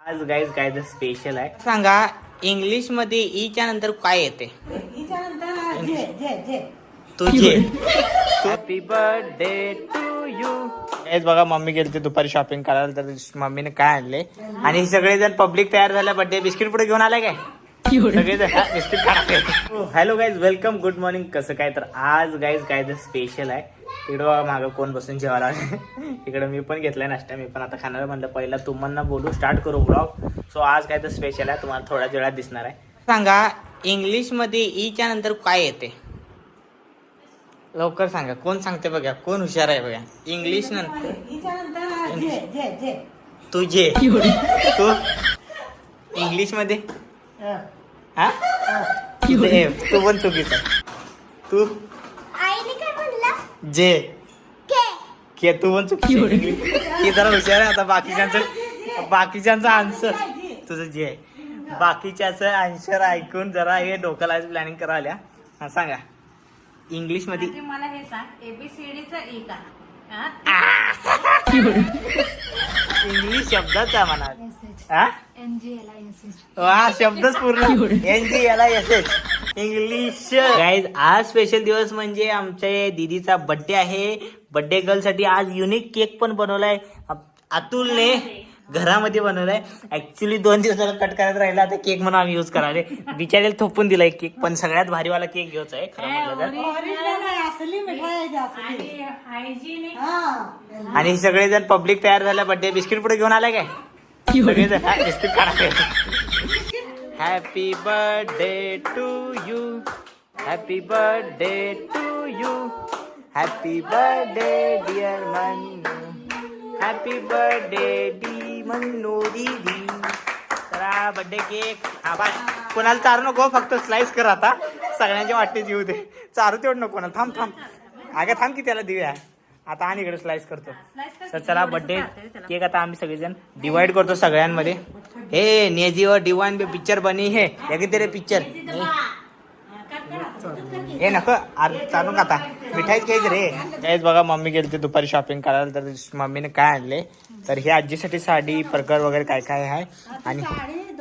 आज गाईज काय तर स्पेशल आहे सांगा. इंग्लिश मध्ये ईच्या नंतर काय येते? तुझे. Happy birthday to you. हेच बघा, मम्मी गेली दुपारी शॉपिंग करायला, तर मम्मीने काय आणले आणि सगळेजण पब्लिक तयार झाल्या. बर्थडे बिस्किट पुढे घेऊन आलाय काय सगळेजण बिस्किट खाणार. Hello guys, welcome, good morning. कसं काय तर आज गाईज काय तर स्पेशल आहे. तिकडं मागं कोण बसून जेवायला तिकडं मी पण घेतलाय नाश्ता, मी पण आता खाणार. म्हणलं पहिला तुम्हाला बोलू, स्टार्ट करू ब्लॉग. सो आज काय तर स्पेशल आहे, तुम्हाला थोड्या वेळात दिसणार आहे. सांगा, इंग्लिश मध्ये ईच्या नंतर काय येते? लवकर सांगा, कोण सांगते बघा, कोण हुशार आहे बघा. इंग्लिश नंतर तुझे. तू इंग्लिश मध्ये हा तू पण चुकीचा. तू जे के तू पण चुकी जरा हुशार आहे. आता बाकीच्यांचा आन्सर तुझं जे आहे, बाकीच्याचं आन्सर ऐकून जरा हे डोक्याला प्लॅनिंग करायला. हा सांगा, इंग्लिश मध्ये मला हे सांग, एबीसीडीचा ई का? इंग्लिश शब्दाचा म्हणा. हा शब्दच पूर्ण NGLISH इंग्लिश. गाईज आज स्पेशल दिवस म्हणजे आमच्या दीदीचा बर्थडे आहे. बर्थडे गर्ल साठी आज युनिक केक पण बनवलाय अतुलने, घरामध्ये बनवलाय. ऍक्च्युली 2 दिवसाला कट करायला राहिला, आता केक म्हणून आम्ही युज करायला बिचारेला थोपून दिलाय केक. पण सगळ्यात भारीवाला केक घ्यायचा आहे खरं म्हटलं तर. आणि सगळेजण पब्लिक तयार झाल्या. बर्थडे बिस्किट पुढे घेऊन आलाय काय सगळेजण बिस्किट खाणार. Happy birthday to you, happy birthday to you, happy birthday dear Mannu, happy birthday dear Mannu दीदी. चला बर्थडे केक. हा बस, कोणाला चारू नको, फक्त स्लाइस कर. आता सगळ्यांच्या वाटेत येऊ दे, चारू तेवढं नको कोणाला. थांब थांब अगं थांब की त्याला देऊया. आता आणि इकडे स्लाइस करतो. तर चला बर्थडे केक आता आम्ही सगळेजण डिवाइड करतो सगळ्यांमध्ये. हे नेजीवर डिवाइन पिक्चर बनी है, लेकिन तेरे पिक्चर हे नको चालू का. आता मिठाईच घ्यायची रे. हेच बघा, मम्मी गेली दुपारी शॉपिंग करायला, तर मम्मीने काय आणले तर हे आजीसाठी साडी, परकर वगैरे काय काय आहे. आणि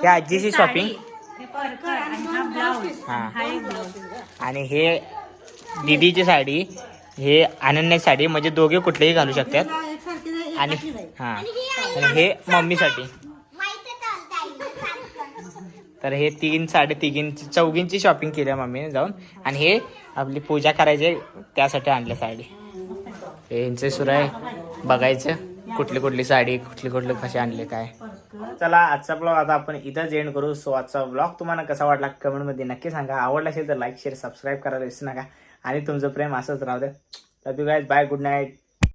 हे आजीची शॉपिंग. हा, आणि हे दीदीची साडी, हे अनन्या साडी, म्हणजे दोघे कुठलेही घालू शकतात. आणि हा, आणि हे मम्मीसाठी. तर हे 3 चौघींची शॉपिंग केली आहे मम्मीने जाऊन. आणि हे आपली पूजा करायची त्यासाठी आणले साडी. हे यांचे सुरू आहे बघायचं कुठली साडी, कुठले कसे आणले काय. चला आजचा ब्लॉग आता आपण इथंच एंड करू. सो आजचा ब्लॉग तुम्हाला कसा वाटला कमेंटमध्ये नक्की सांगा. आवडला असेल तर लाईक शेअर सबस्क्राईब करायला विसरू नका. आणि तुमचं प्रेम असंच राहू द्या. Love you guys, bye, good night.